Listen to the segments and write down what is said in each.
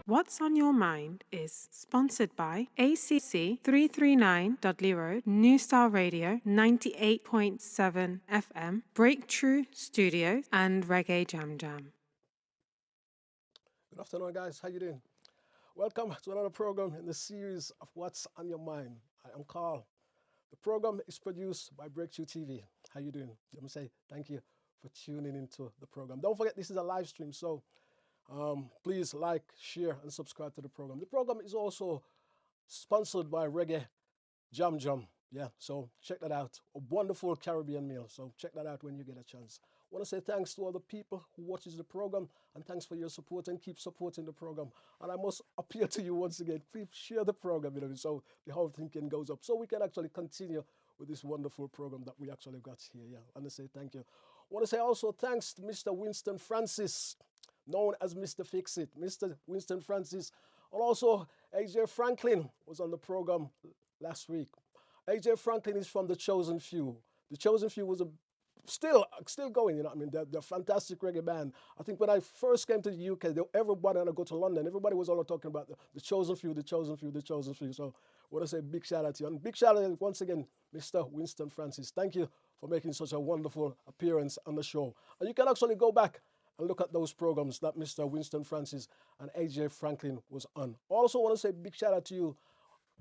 What's on Your Mind is sponsored by ACC 339 Dudley Road, New Style Radio 98.7 FM, Breakthrough Studios, and Reggae Jam Jam. Good afternoon, guys. How you doing? Welcome to another program in the series of What's on Your Mind. I am Carl. The program is produced by Breakthrough TV. How you doing? Let me say thank you for tuning into the program. Don't forget, this is a live stream, so please like, share, and subscribe to the program. The program is also sponsored by Reggae Jam Jam. Yeah, so check that out. A wonderful Caribbean meal. So check that out when you get a chance. I want to say thanks to all the people who watches the program, and thanks for your support, and keep supporting the program. And I must appeal to you once again, please share the program, so the whole thing can goes up, so we can actually continue with this wonderful program that we actually got here. Yeah, I want to say thank you. I want to say also thanks to Mr. Winston Francis, known as Mr. Fix-It. Mr. Winston Francis, and also AJ Franklin was on the program last week. AJ Franklin is from The Chosen Few. The Chosen Few was still going, They're a fantastic reggae band. I think when I first came to the UK, everybody, when I go to London, everybody was all talking about the Chosen Few, the Chosen Few, the Chosen Few. So I want to say big shout out to you. And big shout out once again, Mr. Winston Francis. Thank you for making such a wonderful appearance on the show. And you can actually go back and look at those programs that Mr. Winston Francis and AJ Franklin was on. Also want to say big shout out to you,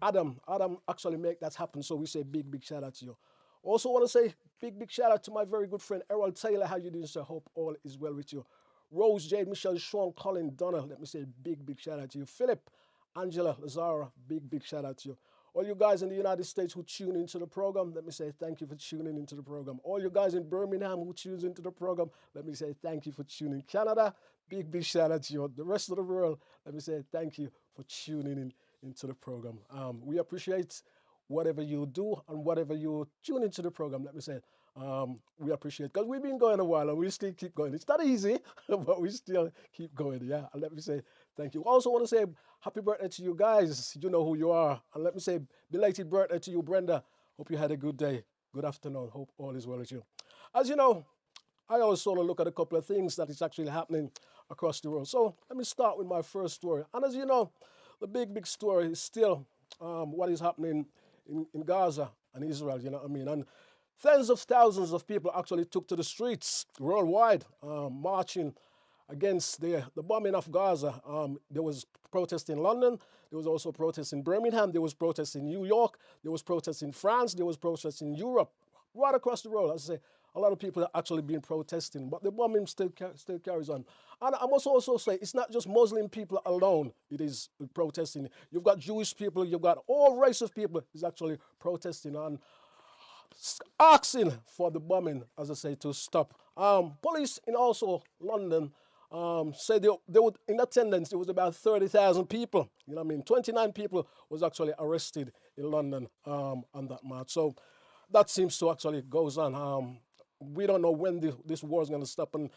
Adam actually make that happen, so we say big shout out to you. Also want to say big shout out to my very good friend Errol Taylor. How you doing, sir? Hope all is well with you. Rose, Jade, Michelle, Sean, Colin, Donna, let me say big shout out to you. Philip, Angela, Lazara, big shout out to you. All you guys in the United States who tune into the program, let me say thank you for tuning into the program. All you guys in Birmingham who tune into the program, let me say thank you for tuning. Canada, big shout out to you. The rest of the world, let me say thank you for tuning into the program. We appreciate whatever you do and whatever you tune into the program. Let me say, we appreciate, because we've been going a while and we still keep going. It's not easy, but we still keep going. Yeah, and let me say thank you. Also want to say happy birthday to you guys. You know who you are. And let me say belated birthday to you, Brenda. Hope you had a good day. Good afternoon. Hope all is well with you. As you know, I always sort of look at a couple of things that is actually happening across the world. So let me start with my first story. And as you know, the big story is still what is happening in Gaza and Israel, And tens of thousands of people actually took to the streets worldwide, marching against the bombing of Gaza. There was protests in London. There was also protests in Birmingham. There was protests in New York. There was protests in France. There was protests in Europe, right across the world. As I say, a lot of people are actually been protesting, but the bombing still carries on. And I must also say, it's not just Muslim people alone it is protesting. You've got Jewish people, you've got all race of people is actually protesting and asking for the bombing, as I say, to stop. Police in also London said they would, in attendance, there was about 30,000 people. 29 people was actually arrested in London on that march. So that seems to actually goes on. We don't know when this war is going to stop. And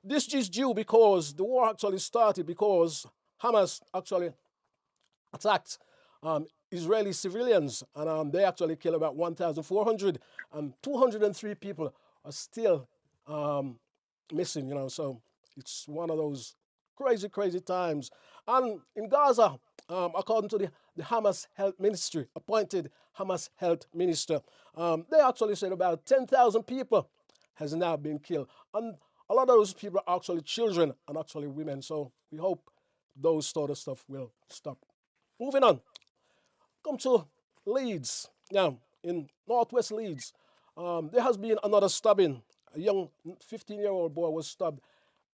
this is due because the war actually started because Hamas actually attacked Israeli civilians. And they actually killed about 1,400. And 203 people are still missing, So it's one of those crazy times. And in Gaza, according to the Hamas Health Ministry, appointed Hamas Health Minister, they actually said about 10,000 people has now been killed. And a lot of those people are actually children and actually women. So we hope those sort of stuff will stop. Moving on. Come to Leeds. Now, in Northwest Leeds, there has been another stabbing. A young 15-year-old boy was stabbed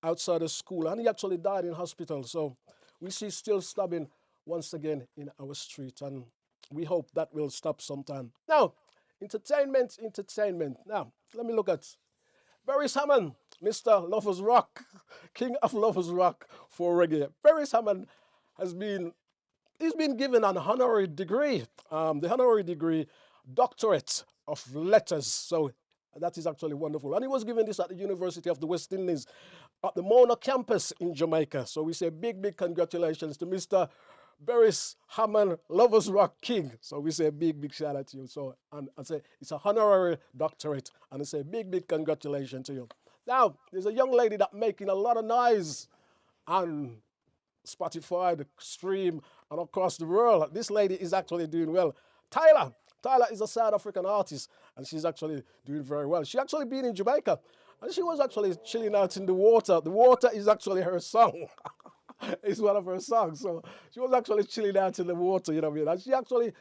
outside a school, and he actually died in hospital. So we see still stabbing once again in our street, and we hope that will stop sometime. Now, entertainment. Now, let me look at Beres Hammond, Mr. Lovers Rock, King of Lovers Rock for reggae. Beres Hammond he's been given an honorary degree, the honorary degree, Doctorate of Letters. So that is actually wonderful. And he was given this at the University of the West Indies at the Mona campus in Jamaica. So we say big congratulations to Mr. Beres Hammond, Lovers Rock King. So we say big shout out to you. So, and I say it's a honorary doctorate, and I say big congratulations to you. Now, there's a young lady that making a lot of noise on Spotify, the stream, and across the world. This lady is actually doing well. Tyler. Tyler is a South African artist, and she's actually doing very well. She actually been in Jamaica, and she was actually chilling out in the water. The water is actually her song. It's one of her songs. So she was actually chilling out in the water, you know what I mean? And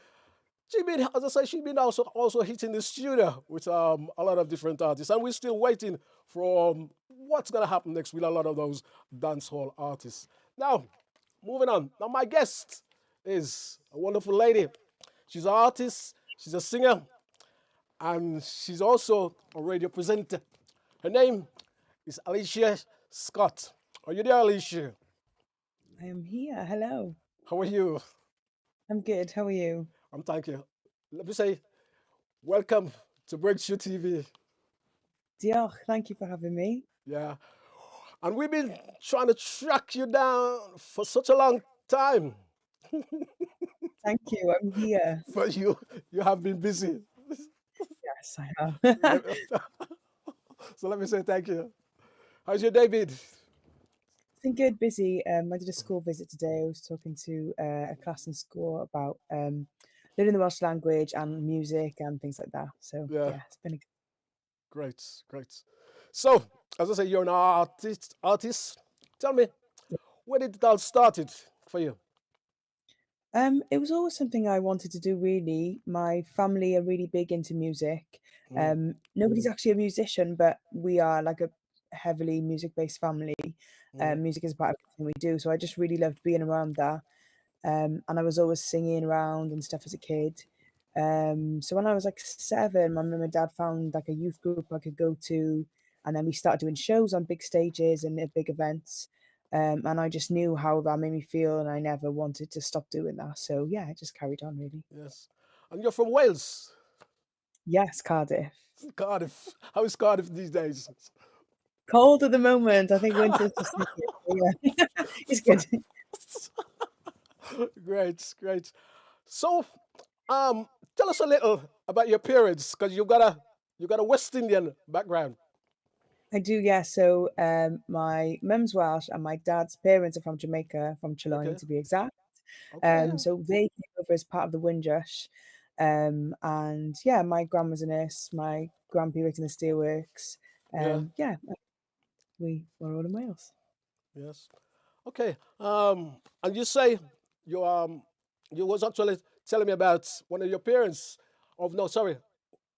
she been, as I say, she been also hitting the studio with a lot of different artists, and we're still waiting for what's gonna happen next with a lot of those dancehall artists. Now, moving on. Now, my guest is a wonderful lady. She's an artist, she's a singer, and she's also a radio presenter. Her name is Aleighcia Scott. Are you there, Aleighcia? I am here. Hello. How are you? I'm good. How are you? Thank you. Let me say, welcome to Breakthrough TV. Diolch. Thank you for having me. Yeah. And we've been trying to track you down for such a long time. Thank you. I'm here. But you have been busy. Yes, I have. So let me say thank you. How's your day been? It's been good, busy. I did a school visit today. I was talking to a class in school about learning the Welsh language and music and things like that. So Yeah, yeah, it's been a great, great. So, as I say, you're an artist. Artist. Tell me, where did it all started for you? It was always something I wanted to do, really. My family are really big into music. Mm, Nobody's actually a musician, but we are like a heavily music-based family. mm, Music is part of everything we do, so I just really loved being around that. And I was always singing around and stuff as a kid. So when I was like 7, my mum and dad found like a youth group I could go to, and then we started doing shows on big stages and at big events. And I just knew how that made me feel, and I never wanted to stop doing that. So yeah, I just carried on really. yes. And you're from Wales, Yes, Cardiff. Cardiff. How is Cardiff these days? Cold at the moment. I think winter's just hit it, but yeah, it's good. Great, great. So, tell us a little about your parents, because you got a West Indian background. I do, yeah. So my mum's Welsh and my dad's parents are from Jamaica, from Chiloy Okay, to be exact. okay, yeah, So they came over as part of the Windrush. And yeah, my grandma's a nurse, my grandpa worked in the steelworks. yeah, Yeah, we were all in Wales. yes. Okay. And you say you you was actually telling me about one of your parents, of no, sorry,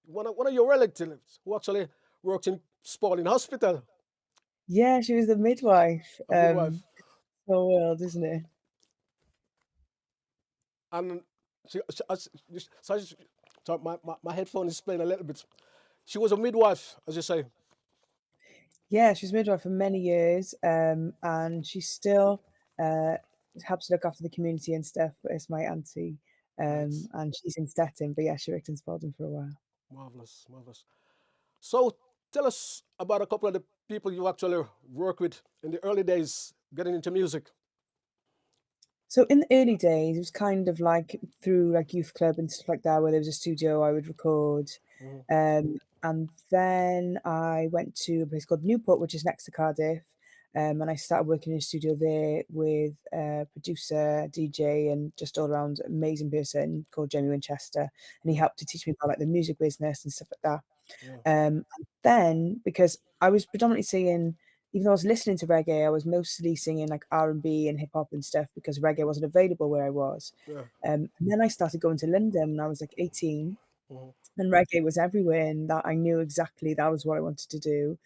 one of your relatives who actually worked in Spalding Hospital, Yeah, she was the midwife. a midwife, Small world, isn't it? and so, so my headphone is playing a little bit. She was a midwife, as you say. Yeah, she was midwife for many years, and she still uh, helps look after the community and stuff. But it's my auntie, Right, and she's in Stettin. But yeah, she worked in Spalding for a while. marvelous, marvelous. So tell us about a couple of the people you actually work with in the early days getting into music. So in the early days, it was kind of like through like youth club and stuff like that, where there was a studio I would record. Mhm. And then I went to a place called Newport, which is next to Cardiff. And I started working in a studio there with a producer, DJ, and just all around amazing person called Jamie Winchester. And he helped to teach me about like the music business and stuff like that. Yeah, And then because I was predominantly singing, even though I was listening to reggae, I was mostly singing like R&B and hip hop and stuff because reggae wasn't available where I was. yeah. And then I started going to London when I was like 18, Mhm. and reggae was everywhere, and that I knew exactly that was what I wanted to do,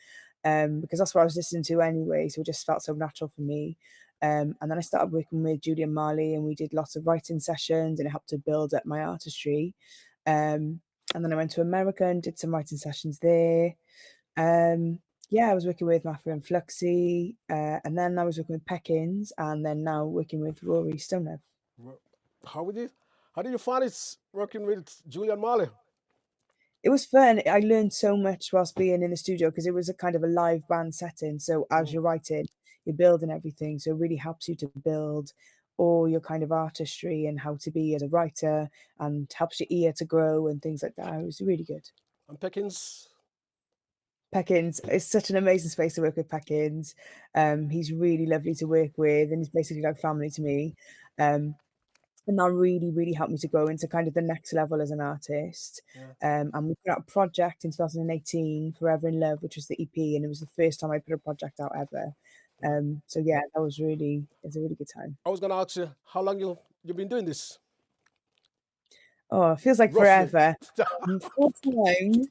because that's what I was listening to anyway. So it just felt so natural for me. And then I started working with Julian Marley, and we did lots of writing sessions, and it helped to build up my artistry. Um, and then I went to America and did some writing sessions there. Um, yeah, I was working with Mafia and Fluxy, and then I was working with Peckins, and then now working with Rory Stonehead. Wo- How would you, how did you find it working with Julian Marley? It was fun. I learned so much whilst being in the studio because it was a kind of a live band setting. So as Mhm. you're writing, you're building everything. So it really helps you to build all your kind of artistry and how to be as a writer, and helps your ear to grow and things like that. It was really good. And Peckins? Peckins, it's such an amazing space to work with Peckins. He's really lovely to work with, and he's basically like family to me. Um, and that really, really helped me to grow into kind of the next level as an artist. Yeah, And we put out a project in 2018, Forever in Love, which was the EP, and it was the first time I put a project out ever. yeah. So yeah, that was really, it was a really good time. I was gonna ask you how long you've been doing this, Oh, it feels like roughly. forever. Full time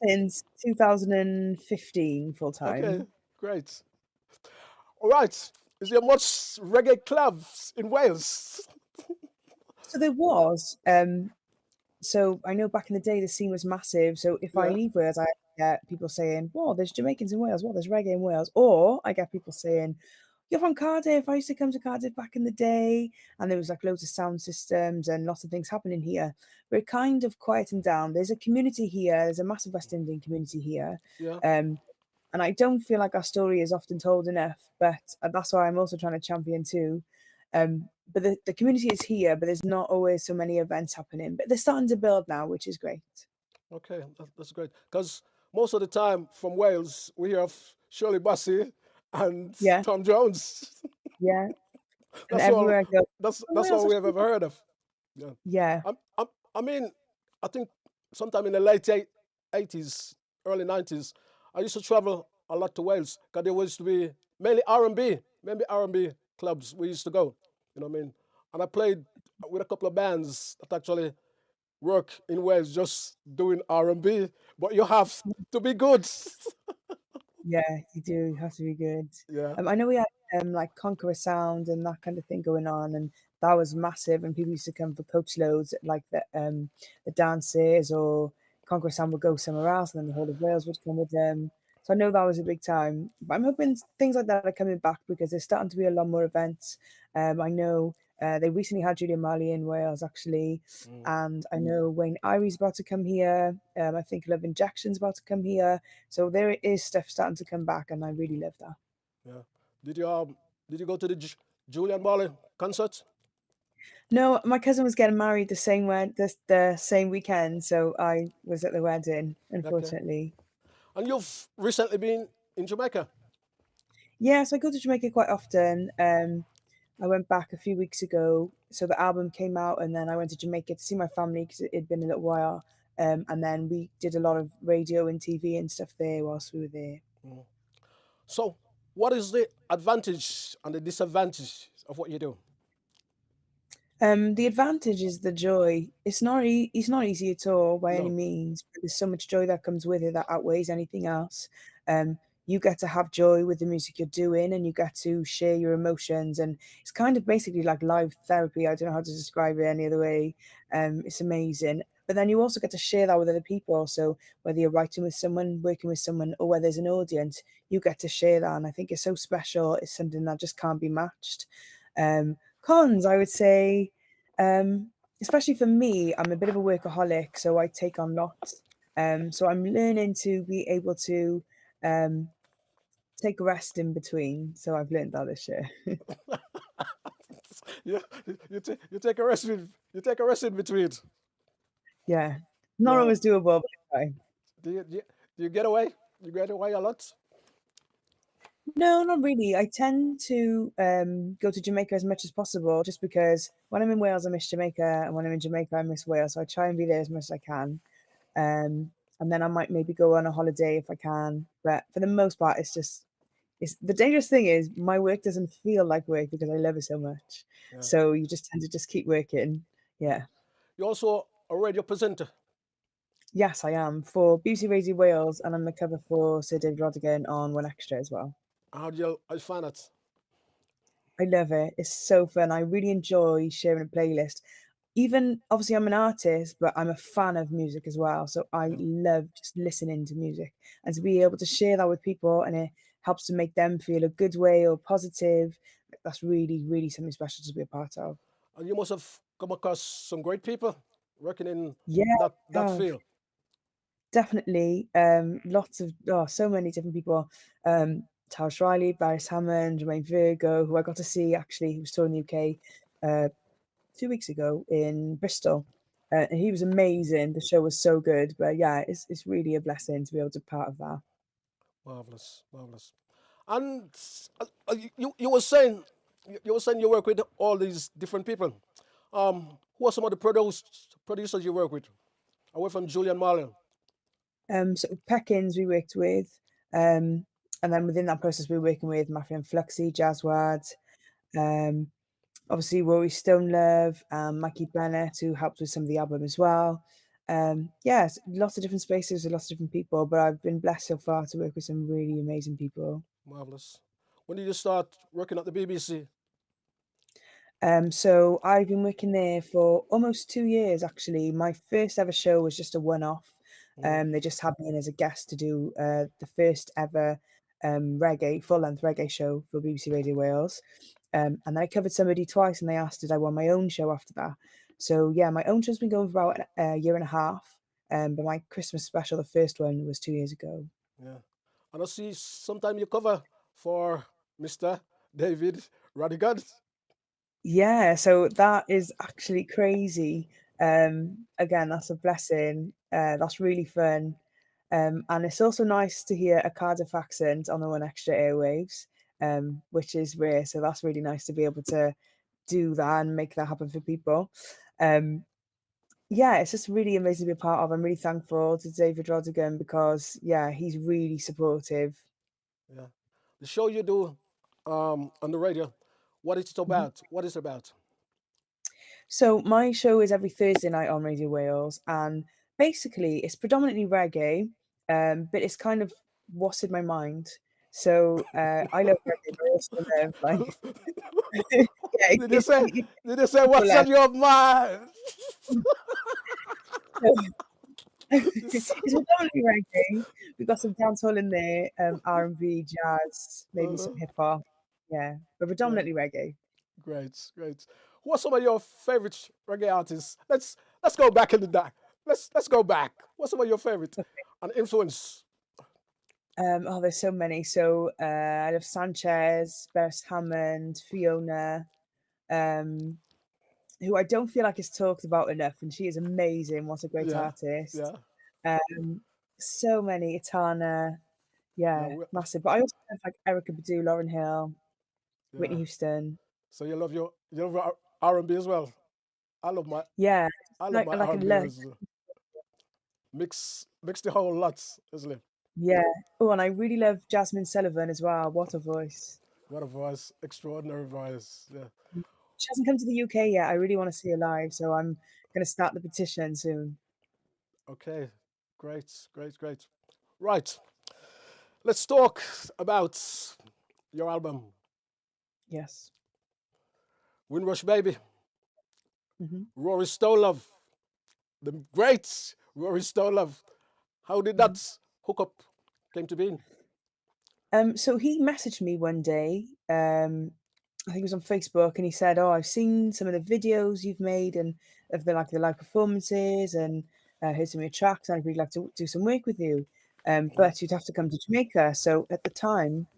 since 2015, full Okay, time. great. All right. Is there much reggae clubs in Wales? So there was, so I know back in the day the scene was massive. So if I Yeah, leave Wales, I get people saying, "Whoa, there's Jamaicans in Wales. Whoa, there's reggae in Wales." Or I get people saying, "You're from Cardiff. I used to come to Cardiff back in the day, and there was like loads of sound systems and lots of things happening here." But it kind of quietened down. There's a community here. There's a massive West Indian community here. yeah. Um, and I don't feel like our story is often told enough, but that's why I'm also trying to champion too. But the community is here, but there's not always so many events happening. But they're starting to build now, which is great. Okay, that's great. Because most of the time from Wales, we hear of Shirley Bassey and Yeah, Tom Jones. yeah. And That's all. everywhere I go, "Oh, That's all Wales, we that's have really ever heard of. Yeah. yeah, I mean, I think sometime in the late 80s, early 90s, I used to travel a lot to Wales because there used to be mainly R&B, mainly R&B clubs we used to go. You know what I mean? And I played with a couple of bands that actually work in Wales just doing R&B, but you have to be good. yeah, you do. You have to be good. Yeah, I know we had like Conqueror Sound and that kind of thing going on, and that was massive. And people used to come for coach loads, like the dances, or Conqueror Sound would go somewhere else, and then the whole of Wales would come with them. So I know that was a big time. But I'm hoping things like that are coming back because there's starting to be a lot more events. I know they recently had Julia Marley in Wales actually, mm, and I know Wayne Irie's about to come here. I think Love Injection's about to come here. So there is stuff starting to come back, and I really love that. yeah. Did you go to the Julian Marley concert? No, my cousin was getting married the same weekend, so I was at the wedding, Okay. unfortunately. And you've recently been in Jamaica. Yeah, so I go to Jamaica quite often. I went back a few weeks ago, so the album came out, and then I went to Jamaica to see my family because it'd been a little while. And then we did a lot of radio and TV and stuff there whilst we were there. Mm. So, what is the advantage and the disadvantage of what you do? The advantage is the joy. It's not easy at all by any No. means, but there's so much joy that comes with it that outweighs anything else. You get to have joy with the music you're doing, and you get to share your emotions, and it's kind of basically like live therapy. I don't know how to describe it any other way. It's amazing. But then you also get to share that with other people. So whether you're writing with someone, working with someone, or whether there's an audience, you get to share that. And I think it's so special. It's something that just can't be matched. Cons, I would say, um, especially for me, I'm a bit of a workaholic, so I take on lots. So I'm learning to be able to um, take rest in between. So I've learned that this year. you, you take a rest you take a rest in between. Yeah, not Yeah. always doable, but I try. Do you get away? You get away a lot? No, not really. I tend to go to Jamaica as much as possible, just because when I'm in Wales, I miss Jamaica, and when I'm in Jamaica, I miss Wales. So I try and be there as much as I can. And then I might maybe go on a holiday if I can. But for the most part, it's the dangerous thing is my work doesn't feel like work because I love it so much. Yeah. So you just tend to just keep working. Yeah. You're also a radio presenter. Yes, I am for BBC Radio Wales, and I'm the cover for Sir David Rodigan on One Extra as well. How do you find it? I love it. It's so fun. I really enjoy sharing a playlist. Even obviously, I'm an artist, but I'm a fan of music as well. So I Yeah. love just listening to music and to be able to share that with people, and it helps to make them feel a good way or positive. That's really, really something special to be a part of. And you must have come across some great people working in Yeah, that I have. field. Definitely. Lots of so many different people. Tash Riley, Barris Hammond, Jermaine Virgo, who I got to see actually, he was touring the UK 2 weeks ago in Bristol. And he was amazing. The show was so good. But yeah, it's really a blessing to be able to be part of that. Marvelous, marvelous. And you were saying you were saying you work with all these different people. Who are some of the producers you work with? Away from Julian Marley. So Peckins we worked with, and then within that process we were working with my friend Fluxy, Jazzwad, um, obviously Rory Stonelove, Mikey Bennett, who helped with some of the album as well. Yeah, lots of different spaces with lots of different people, but I've been blessed so far to work with some really amazing people. Marvelous. When did you start working at the BBC? So I've been working there for almost 2 years actually. My first ever show was just a one-off. Mm, They just had me in as a guest to do the first ever reggae, full-length reggae show for BBC Radio Wales. And then I covered somebody twice and they asked did I want my own show after that. So yeah, my own show's been going for about a year and a half. But my Christmas special, the first one, was 2 years ago. yeah. And I see sometime you cover for Mr. David Radigan. Yeah, so that is actually crazy. Again, that's a blessing. That's really fun. And it's also nice to hear a Cardiff accent on the One Extra airwaves, which is rare. So that's really nice to be able to do that and make that happen for people. Um, yeah, it's just really amazing to be a part of. I'm really thankful to David Rodigan because, yeah, he's really supportive. Yeah. The show you do on the radio, what is it Mhm. about? What is it about? So my show is every Thursday night on Radio Wales, and basically it's predominantly reggae, but it's kind of what's in my mind. So I love reggae, but I also love like yeah, did you it's say it's did you say triple what's on M. your mind? It's predominantly reggae. We've got some dancehall in there, R&B, jazz, maybe Uh, some hip hop. Yeah, but yeah, predominantly reggae. great, great. Who are some of your favorite reggae artists? Let's go back in the day. Let's go back. What's some of your favorite and influence? Oh, there's so many. So I love Sanchez, Beres Hammond, Fiona, um, who I don't feel like is talked about enough, and she is amazing. What a great Yeah, artist. yeah, Um, so many. Itana, yeah, yeah, massive. But I also have like Erica Badu, Lauren Hill, Whitney yeah. Houston. So you love your R&B as well. I love my Yeah, I love like my like a R&B love. as well. Mix the whole lot, isn't it? Yeah. Oh, and I really love Jasmine Sullivan as well. What a voice. What a voice, extraordinary voice. Yeah. She hasn't come to the UK yet. I really want to see her live, so I'm going to start the petition soon. Okay. Great, great, great. Right. Let's talk about your album, Yes. Windrush Baby, Hmm. Rory Stolove, the great Rory Stolove. How did Hmm. that hook up came to be? So he messaged me one day. I think it was on Facebook, and he said, "Oh, I've seen some of the videos you've made and of the live performances, and heard some of your tracks, and I'd really like to do some work with you. Mm, But you'd have to come to Jamaica." So at the time,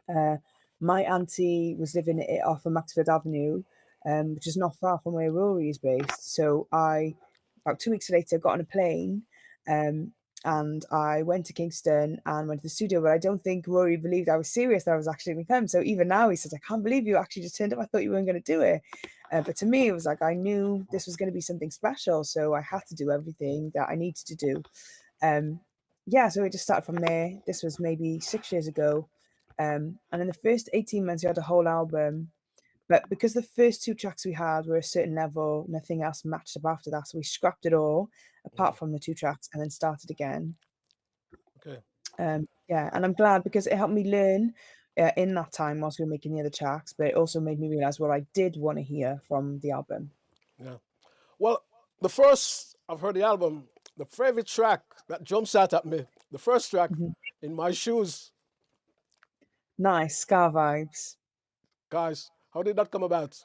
uh, my auntie was living off of Maxfield Avenue, which is not far from where Rory is based. So about 2 weeks later, got on a plane, um, and I went to Kingston and went to the studio. But I don't think Rory believed I was serious that I was actually going to come. So even now, he says, "I can't believe you actually just turned up. I thought you weren't going to do it." But to me, it was like I knew this was going to be something special, so I had to do everything that I needed to do. Um, yeah, so it just started from there. This was maybe 6 years ago. And in the first 18 months, we had a whole album. But because the first two tracks we had were a certain level, nothing else matched up after that. So we scrapped it all, mm, apart from the two tracks, and then started again. okay. Yeah, and I'm glad because it helped me learn in that time whilst we were making the other tracks, but it also made me realize what I did want to hear from the album. Yeah. Well, the first I've heard the album, the favorite track that jumps out at me, the first track, Mhm. In My Shoes. Nice, Scar vibes. Guys, how did that come about?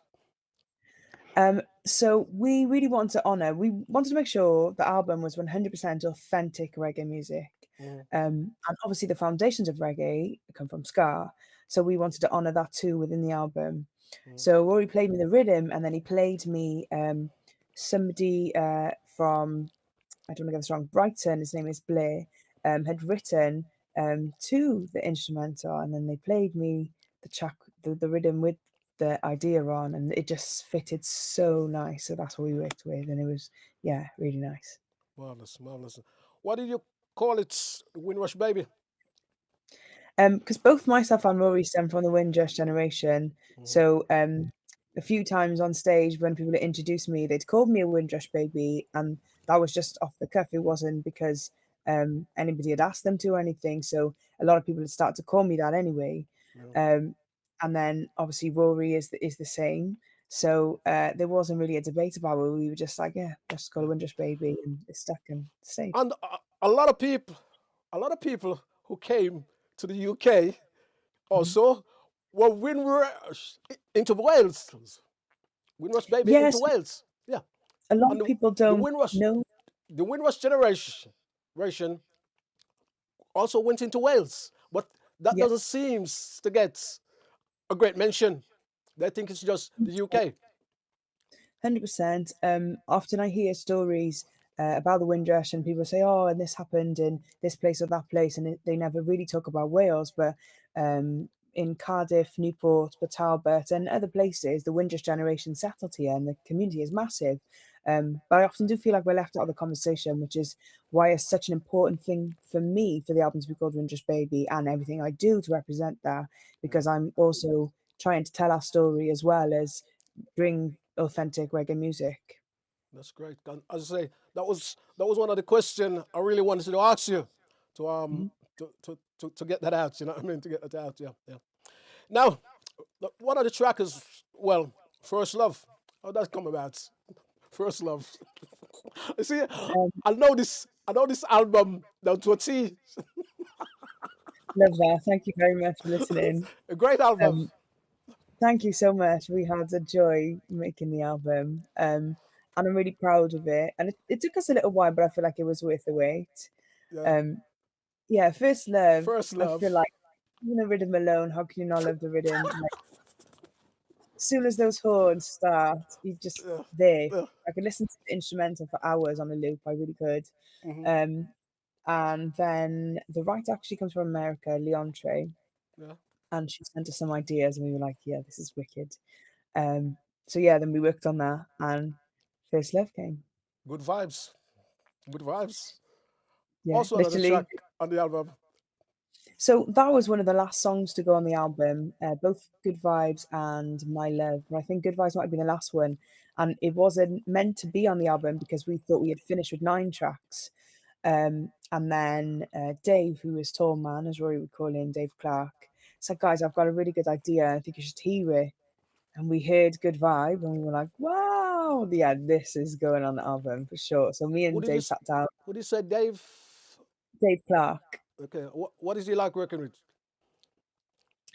So we really want to honor, we wanted to make sure the album was 100% authentic reggae music. Mm, And obviously the foundations of reggae come from ska. So we wanted to honor that too within the album. mm, So Rory played me the rhythm and then he played me somebody from, I don't want to get this wrong, Brighton, his name is Blair, had written to the instrumental, and then they played me the track, the rhythm with the idea on, and it just fitted so nice. So that's what we worked with, and it was, yeah, really nice. Marvelous, marvelous. What did you call it? Windrush Baby? Because both myself and Rory stem from the Windrush generation. Hmm. So, a few times on stage when people introduced me, they'd called me a Windrush baby, and that was just off the cuff. It wasn't because anybody had asked them to or anything. So a lot of people had started to call me that anyway. Yeah, Um, and then obviously Rory is the same. So there wasn't really a debate about it. We were just like, yeah, let's just call it yeah. Windrush baby, and it stuck and stayed. And a lot of people, a lot of people who came to the UK Mhm. also were Windrush into Wales. Windrush Baby into Yes, Wales. Yeah, a lot and of people the don't Windrush, know. the Windrush generation also went into Wales, but that Yeah. doesn't seem to get a great mention. They think it's just the UK. 100%. Often I hear stories about the Windrush, and people say, "Oh, and this happened in this place or that place," and they never really talk about Wales. But in Cardiff, Newport, Port Talbot, and other places, the Windrush generation settled here, and the community is massive. But I often do feel like we're left out of the conversation, which is why it's such an important thing for me for the album to be called Windrush Baby, and everything I do to represent that, Yeah, because I'm also trying to tell our story as well as bring authentic reggae music. that's great. And as I say, that was one of the questions I really wanted to ask you to Mhm. to get that out. You know what I mean? To get that out. Yeah, yeah. Now, one of the track is, well, First Love. How does that come about? First Love. You see, Um, I know this album down to a T. Love that. Thank you very much for listening. A great album. Um, Thank you so much. We had a joy making the album, and I'm really proud of it. And it took us a little while, but I feel like it was worth the wait. Yeah. Um, yeah, First Love, First I Love. feel like even the rhythm alone, how can you not love the rhythm? Like, as soon as those horns start, you just Yeah. there. Yeah. I could listen to the instrumental for hours on a loop. I really could. Hmm. Um, and then the writer actually comes from America, Leontre, Yeah. and she sent us some ideas, and we were like, "Yeah, this is wicked." Um, so yeah, then we worked on that, and First Love came. Good vibes. Good vibes. Yeah, Also another track literally. on the album. So that was one of the last songs to go on the album, both Good Vibes and My Love. But I think Good Vibes might have been the last one, and it wasn't meant to be on the album because we thought we had finished with 9 tracks. And then Dave, who was Tall Man, as Rory would call him, Dave Clark, said, "Guys, I've got a really good idea. I think you should hear it." And we heard Good Vibe, and we were like, "Wow, yeah, this is going on the album for sure." So me Who and did you Dave sat down. who did you say, Dave? Dave Clark, Okay. What is he like working with?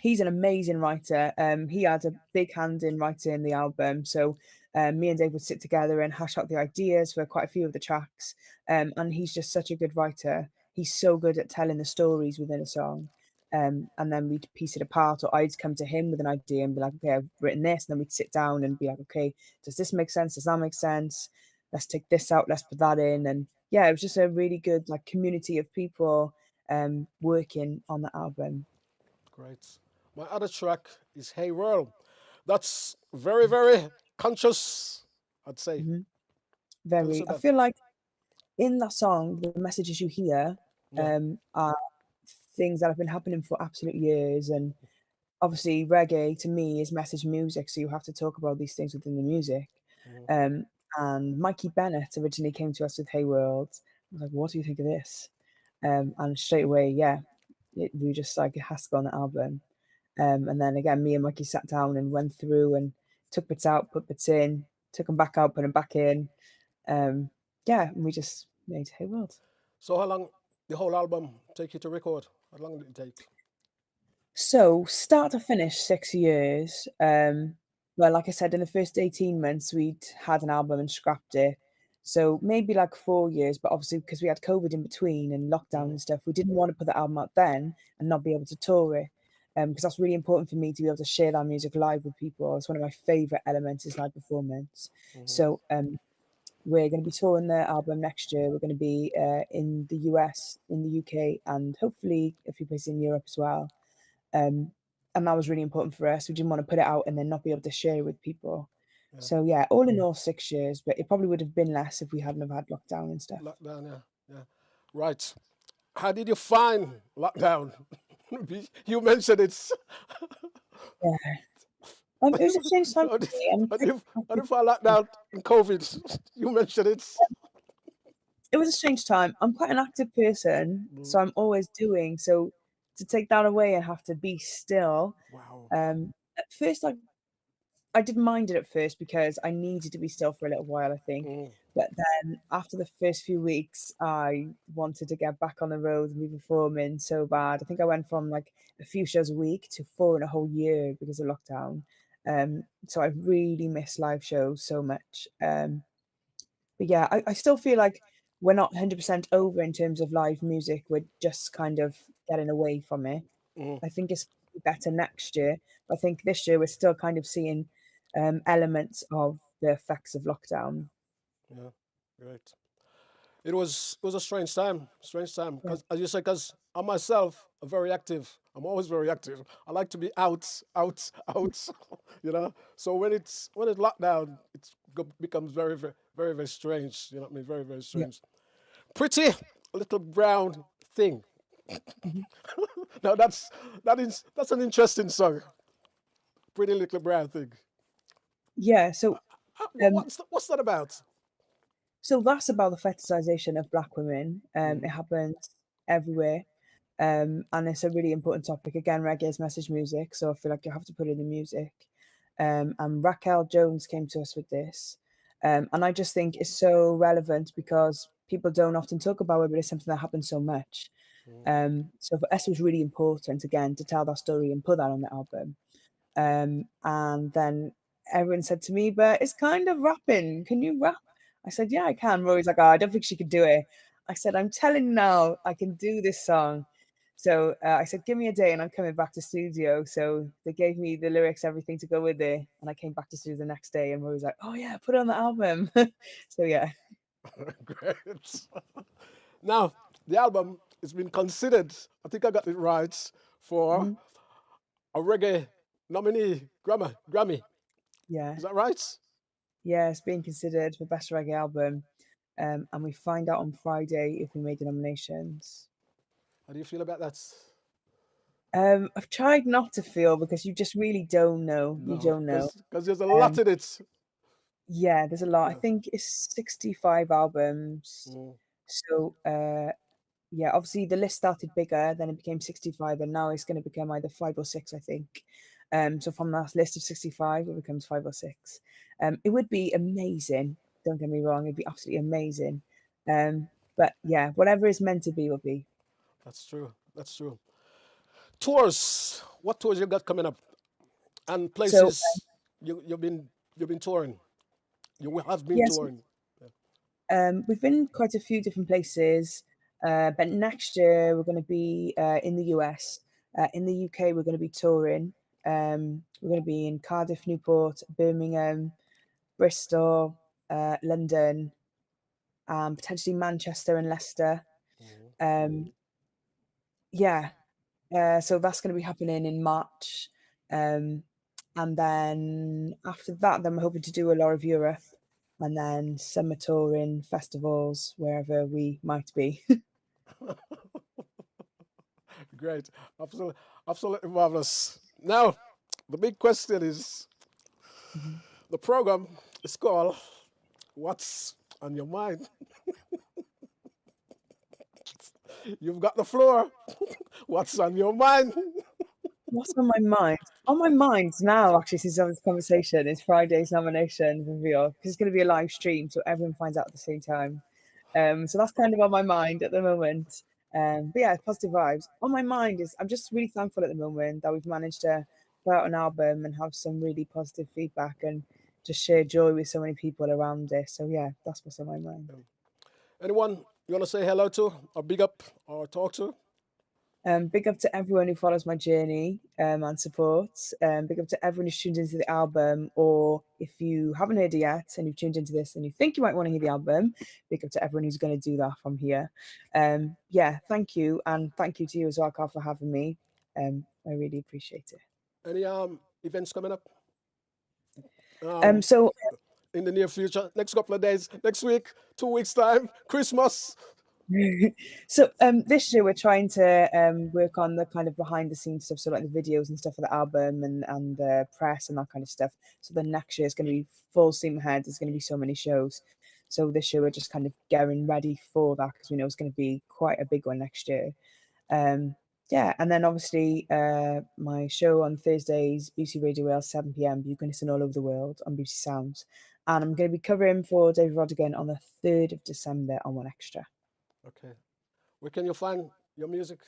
he's an amazing writer. He had a big hand in writing the album. So me and Dave would sit together and hash out the ideas for quite a few of the tracks. And he's just such a good writer. He's so good at telling the stories within a song. And then we'd piece it apart, or I'd come to him with an idea and be like, "Okay, I've written this." And then we'd sit down and be like, "Okay, does this make sense? Does that make sense? Let's take this out, let's put that in." And yeah, it was just a really good like community of people working on the album. Great. My other track is Hey World. That's very, very conscious, I'd say. Mhm. Tell us Very. I about. feel like in that song, the messages you hear Yeah. are things that have been happening for absolute years. And obviously, reggae to me is message music, so you have to talk about these things within the music. Mhm. Um, and Mikey Bennett originally came to us with Hey World. I was like, "What do you think of this?" And straight away, yeah, we were just like, it has to go on the album. And then again, me and Mikey sat down and went through and took bits out, put bits in, took them back out, put them back in. Um, yeah, and we just made Hey World. So how long the whole album take you to record? How long did it take? So start to finish 6 years. Well, like I said, in the first 18 months, we'd had an album and scrapped it. So maybe like 4 years, but obviously because we had COVID in between and lockdown Hmm. and stuff, we didn't want to put the album out then and not be able to tour it. Because that's really important for me to be able to share that music live with people. It's one of my favorite elements is live performance. Hmm. So We're going to be touring the album next year. We're going to be in the US, in the UK, and hopefully a few places in Europe as well. And that was really important for us. We didn't want to put it out and then not be able to share it with people. Yeah. So yeah, all in all, 6 years, but it probably would have been less if we hadn't have had lockdown and stuff. Lockdown, yeah, yeah. Right. How did you find lockdown? You mentioned it. Yeah. It was a strange time How for did, me. I'm how did pretty you, how did happy. you find lockdown in COVID? You mentioned it. It was a strange time. I'm quite an active person, Mm. so I'm always doing. So to take that away and have to be still, Wow. at first I didn't mind it at first because I needed to be still for a little while, I think. Mm. But then after the first few weeks, I wanted to get back on the road and be performing so bad. I think I went from like a few shows a week to four in a whole year because of lockdown. So I really miss live shows so much. But yeah, I still feel like we're not 100% over in terms of live music. We're just kind of getting away from it. Mm. I think it's gonna be better next year. I think this year we're still kind of seeing elements of the effects of lockdown. Yeah. Great. It was a strange time Yeah, because as you said, because I myself am very active. I'm always very active. I like to be out, out, out. So when it's locked down, becomes very, very, very, very strange. You know what I mean? Very, very yeah. strange. Pretty little brown thing. Mhm. Now that's an interesting song. Pretty little brown thing. Yeah, so um, What's that about? so that's about the fetishization of black women. It Mm, happens everywhere. And it's a really important topic. Again, reggae is message music, so I feel like you have to put it in music. And Raquel Jones came to us with this. And I just think it's so relevant because people don't often talk about it, but it's something that happens so much. mm, So for us, it was really important, again, to tell that story and put that on the album. And then everyone said to me, "But it's kind of rapping. Can you rap?" I said, "Yeah, I can." Rory's like, "Oh, I don't think she could do it." I said, "I'm telling you now, I can do this song." So I said, "Give me a day, and I'm coming back to studio." So they gave me the lyrics, everything to go with it, and I came back to studio the next day. And Rory was like, "Oh yeah, put it on the album." So yeah, Great. Now, the album has been considered, I think I got it right, for mhm, a reggae nominee Grammy. yeah, Is that right? yeah. It's being considered for best reggae album, and we find out on Friday if we made the nominations. How do you feel about that? I've tried not to feel because you just really don't know. You No, don't know. because there's a lot Um, in it. yeah, there's a lot. I Yeah. think it's 65 albums. Mm. So, yeah, obviously the list started bigger, then it became 65, and now it's going to become either five or six, I think. So from that list of 65, it becomes five or six. It would be amazing. Don't get me wrong, it'd be absolutely amazing. But yeah, whatever is meant to be will be. That's true. That's true. Tours. What tours you got coming up? And So, places you've been touring. You have been yes, touring. we've been quite a few different places, but next year we're going to be in the US. In the UK, we're going to be touring. We're going to be in Cardiff, Newport, Birmingham, Bristol, London, and potentially Manchester and Leicester. Mhm. Um, yeah, so that's going to be happening in March. Um, and then after that, then we're hoping to do a lot of Europe and then summer touring, festivals, wherever we might be. Great. Absolutely, absolutely marvelous. Now, the big question is Mhm. the program is called What's on Your Mind? You've got the floor. What's on your mind? What's on my mind? On my mind now, actually, since having this conversation, is Friday's nomination reveal because it's going to be a live stream, so everyone finds out at the same time. So that's kind of on my mind at the moment. But yeah, positive vibes. On my mind is I'm just really thankful at the moment that we've managed to put out an album and have some really positive feedback and just share joy with so many people around it. So yeah, that's what's on my mind. Anyone you want to say hello to, or big up, or talk to? Big up to everyone who follows my journey and supports. Big up to everyone who's tuned into the album, or if you haven't heard it yet and you've tuned into this and you think you might want to hear the album, big up to everyone who's going to do that from here. Yeah, thank you. And thank you to you as well, Carl, for having me. I really appreciate it. Any events coming up? So In the near future, next couple of days, next week, 2 weeks time, Christmas. So this year we're trying to work on the kind of behind the scenes stuff, so like the videos and stuff for the album and the press and that kind of stuff. So then next year is going to be full steam ahead. There's going to be so many shows. So this year we're just kind of getting ready for that because we know it's going to be quite a big one next year. Yeah, and then obviously my show on Thursdays, BBC Radio Wales, 7 p.m. You can listen all over the world on BBC Sounds. And I'm going to be covering for David Rodigan on the 3rd of December on One Extra. Okay. Where can you find your music?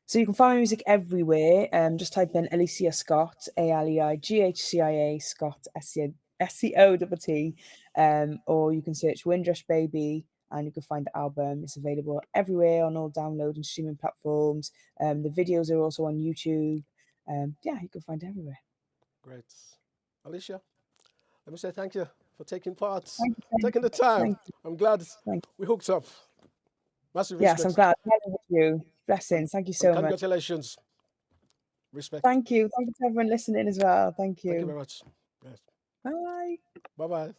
So you can find my music everywhere. Just type in Aleighcia Scott, Aleighcia Scott, SCOTT, or you can search Windrush Baby and you can find the album. It's available everywhere on all download and streaming platforms. The videos are also on YouTube. Yeah, you can find it everywhere. Great. Aleighcia, let me say thank you for taking part, Thank you. taking the time. I'm glad we hooked up. Massive respect. Yes, I'm glad. With you. Blessings. Thank you so much. Congratulations. Respect. Thank you. Thank you to everyone listening as well. Thank you. Thank you very much. Yes. Bye. Bye-bye.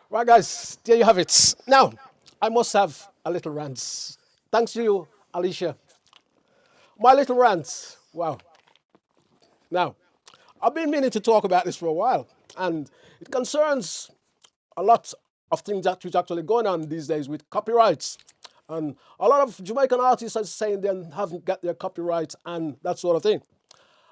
Right, guys, there you have it. Now, I must have a little rant. Thanks to you, Aleighcia. My little rant. Wow. Now, I've been meaning to talk about this for a while, and it concerns a lot of things that which actually going on these days with copyrights. And a lot of Jamaican artists are saying they haven't got their copyright and that sort of thing.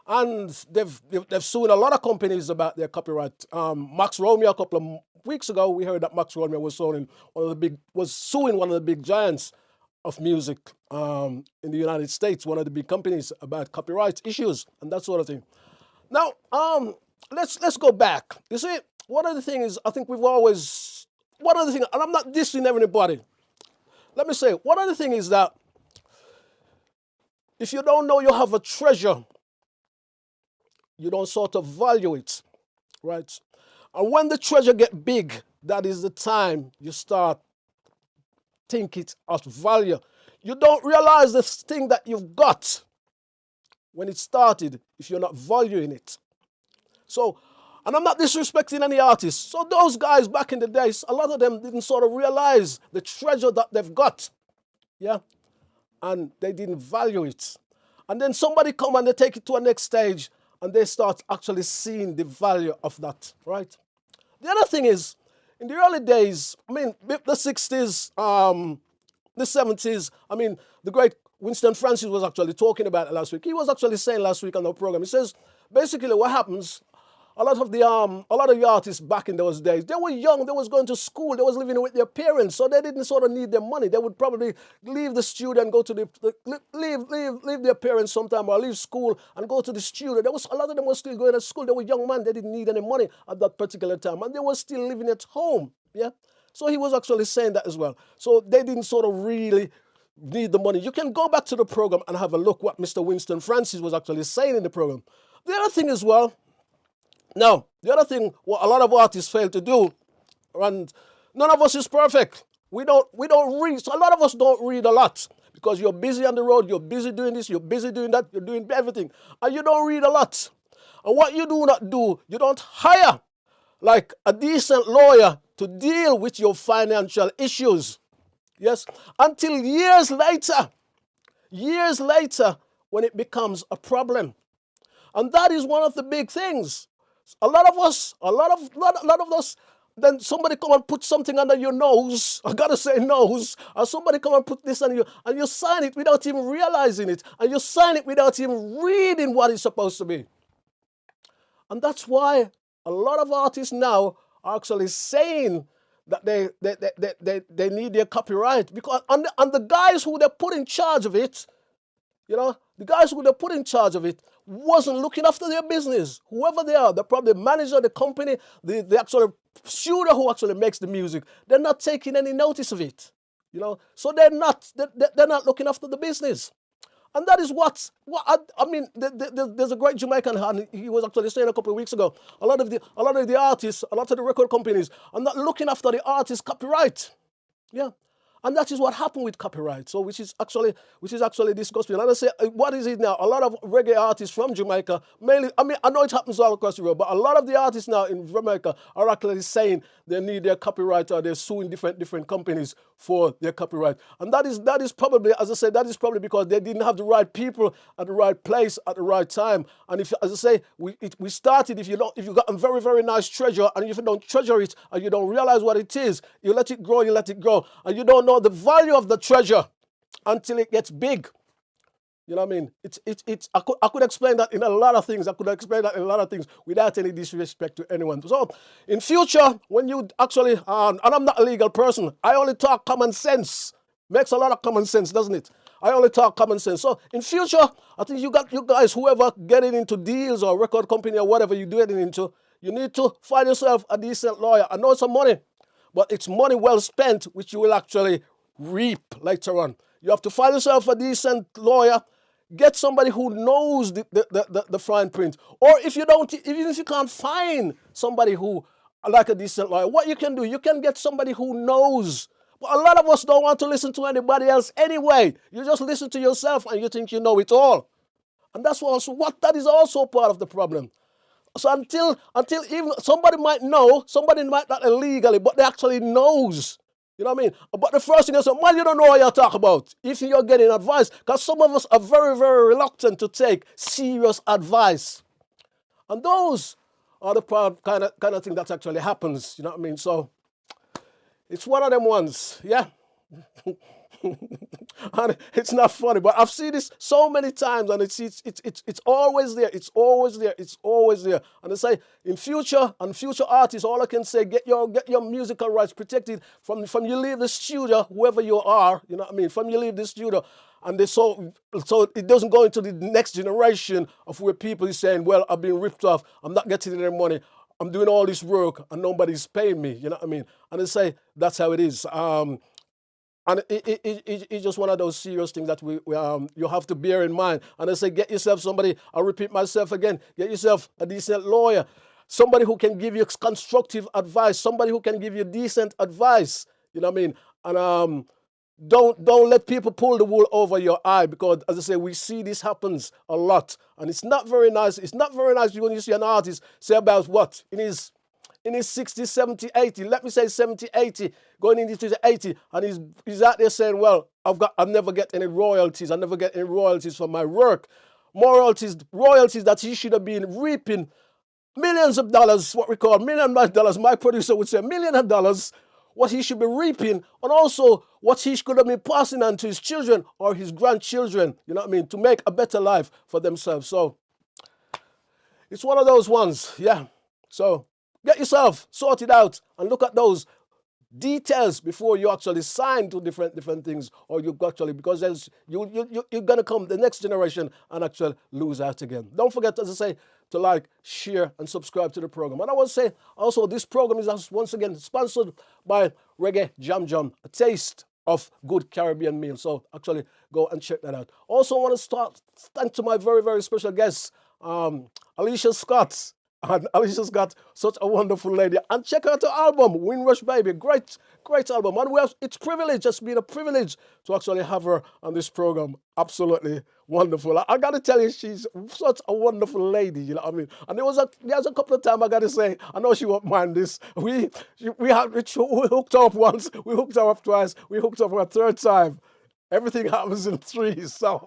And they've sued a lot of companies about their copyright. Max Romeo, a couple of weeks ago, we heard that Max Romeo was suing one of the big giants of music in the United States, one of the big companies, about copyright issues and that sort of thing. Now, let's go back. You see, one of the things I think and I'm not dissing everybody. Let me say, one other thing is that if you don't know you have a treasure, you don't sort of value it, right? And when the treasure get big, that is the time you start think it of value. You don't realize the thing that you've got when it started if you're not valuing it. So, and I'm not disrespecting any artists. So those guys back in the days, a lot of them didn't sort of realize the treasure that they've got. Yeah? And they didn't value it. And then somebody come and they take it to a next stage and they start actually seeing the value of that, right? The other thing is, in the early days, I mean, the 60s, the 70s, I mean, the great Winston Francis was actually talking about it last week. He was actually saying last week on the program, he says, basically what happens, a lot of the artists back in those days, they were young, they was going to school, they was living with their parents, so they didn't sort of need their money. They would probably leave the studio and go to leave their parents sometime or leave school and go to the studio. A lot of them were still going to school. They were young men, they didn't need any money at that particular time, and they were still living at home. Yeah. So he was actually saying that as well. So they didn't sort of really need the money. You can go back to the program and have a look what Mr. Winston Francis was actually saying in the program. The other thing as well, now, the other thing what a lot of artists fail to do, and none of us is perfect. We don't read. So a lot of us don't read a lot because you're busy on the road, you're busy doing this, you're busy doing that, you're doing everything, and you don't read a lot. And what you do not do, you don't hire like a decent lawyer to deal with your financial issues. Yes, until years later, when it becomes a problem. And that is one of the big things. A lot of us, then somebody come and put something under your nose, I gotta say nose, or somebody come and put this on you, and you sign it without even realizing it, and you sign it without even reading what it's supposed to be. And that's why a lot of artists now are actually saying that they need their copyright, because and the guys who they put in charge of it, you know, the guys who they put in charge of it wasn't looking after their business. Whoever they are, they're probably the manager, the company, the actual studio who actually makes the music, they're not taking any notice of it. you know. So they're not looking after the business. And that is what I mean. There's a great Jamaican, and he was actually saying a couple of weeks ago. A lot of the artists, a lot of the record companies are not looking after the artist's copyright. Yeah. And that is what happened with copyright. So which is actually this gospel. And I say, what is it now? A lot of reggae artists from Jamaica, mainly, I mean, I know it happens all across the world, but a lot of the artists now in Jamaica are actually saying they need their copyright, or they're suing different companies for their copyright. And that is probably, as I said, that is probably because they didn't have the right people at the right place at the right time. And if, as I say, we started, if you got a very, very nice treasure, and if you don't treasure it, and you don't realize what it is, you let it grow, and you don't know the value of the treasure until it gets big. You know what I mean? I could explain that in a lot of things. I could explain that in a lot of things without any disrespect to anyone. So in future, when you actually, and I'm not a legal person, I only talk common sense. Makes a lot of common sense, doesn't it? I only talk common sense. So in future, I think you guys, whoever getting into deals or record company or whatever you're getting into, you need to find yourself a decent lawyer. I know it's some money, but it's money well spent, which you will actually reap later on. You have to find yourself a decent lawyer. Get somebody who knows the fine print. Or if you don't, even if you can't find somebody who, like a decent lawyer, what you can do, you can get somebody who knows. But a lot of us don't want to listen to anybody else anyway. You just listen to yourself and you think you know it all. And that's also that is also part of the problem. So until even somebody might know, somebody might not illegally, but they actually knows. You know what I mean? But the first thing is, man, you don't know what you're talking about if you're getting advice. Because some of us are very, very reluctant to take serious advice. And those are the kind of thing that actually happens. You know what I mean? So it's one of them ones. Yeah. And it's not funny, but I've seen this so many times, and it's always there. It's always there. It's always there. And I say, in future artists, all I can say, get your musical rights protected from you leave the studio, whoever you are. You know what I mean? From you leave the studio, and so it doesn't go into the next generation of where people is saying, well, I've been ripped off. I'm not getting any money. I'm doing all this work and nobody's paying me. You know what I mean? And I say that's how it is. And it's just one of those serious things that you have to bear in mind. And I say, get yourself somebody, I'll repeat myself again, get yourself a decent lawyer, somebody who can give you constructive advice, somebody who can give you decent advice, you know what I mean? And don't let people pull the wool over your eye, because, as I say, we see this happens a lot. And it's not very nice. It's not very nice when you see an artist say about what? In his 60, 70, 80, let me say 70, 80, going into the 80, and he's out there saying, well, I never get any royalties. I never get any royalties from my work. Royalties that he should have been reaping millions of dollars, what we call $1 million. My producer would say $1 million, what he should be reaping, and also what he could have been passing on to his children or his grandchildren, you know what I mean, to make a better life for themselves. So it's one of those ones, yeah. So get yourself sorted out and look at those details before you actually sign to different things, or you actually, because else you're gonna come the next generation and actually lose out again. Don't forget, as I say, to like, share, and subscribe to the program. And I want to say also, this program is once again sponsored by Reggae Jam Jam, a taste of good Caribbean meal. So actually go and check that out. Also, I want to thank to my very, very special guest, Aleighcia Scott. And Alicia's got such a wonderful lady. And check out her album, Windrush Baby. Great album. And it's privilege, it's been a privilege to actually have her on this program. Absolutely wonderful. I got to tell you, she's such a wonderful lady, you know what I mean? And there's a couple of times I got to say, I know she won't mind this. We hooked her up once, we hooked her up twice, we hooked her up a third time. Everything happens in threes. So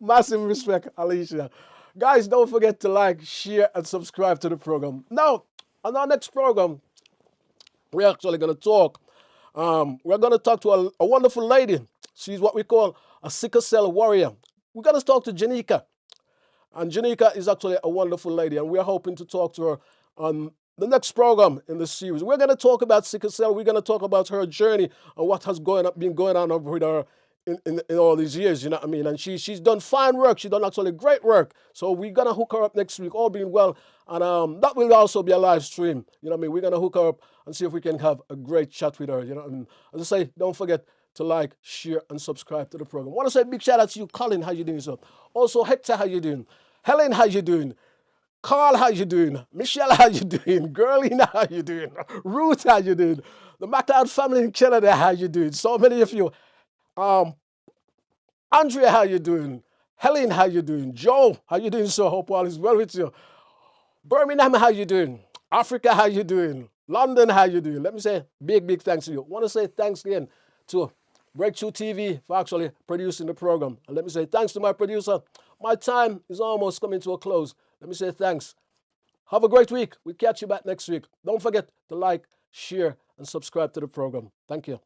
massive respect, Aleighcia. Guys, don't forget to like, share, and subscribe to the program. Now, on our next program, we're actually going to talk. We're going to talk to a wonderful lady. She's what we call a sickle cell warrior. We're going to talk to Janika. And Janika is actually a wonderful lady, and we're hoping to talk to her on the next program in the series. We're going to talk about sickle cell. We're going to talk about her journey and what has been going on with her in all these years, you know what I mean? And she's done fine work. She's done actually great work. So we're going to hook her up next week, all being well. And that will also be a live stream. You know what I mean? We're going to hook her up and see if we can have a great chat with her. You know what I mean? As I say, don't forget to like, share, and subscribe to the program. I want to say a big shout out to you, Colin. How you doing, sir? Also, Hector, how you doing? Helen, how you doing? Carl, how you doing? Michelle, how you doing? Girlina, how you doing? Ruth, how you doing? The MacLeod family in Canada, how you doing? So many of you. Andrea, how you doing? Helen, how you doing? Joe, how you doing, sir? Hope all is well with you. Birmingham, how you doing? Africa, how you doing? London, how you doing? Let me say big thanks to you. I want to say thanks again to Breakthrough TV for actually producing the program. And let me say thanks to my producer. My time is almost coming to a close. Let me say thanks. Have a great week. We'll catch you back next week. Don't forget to like, share, and subscribe to the program. Thank you.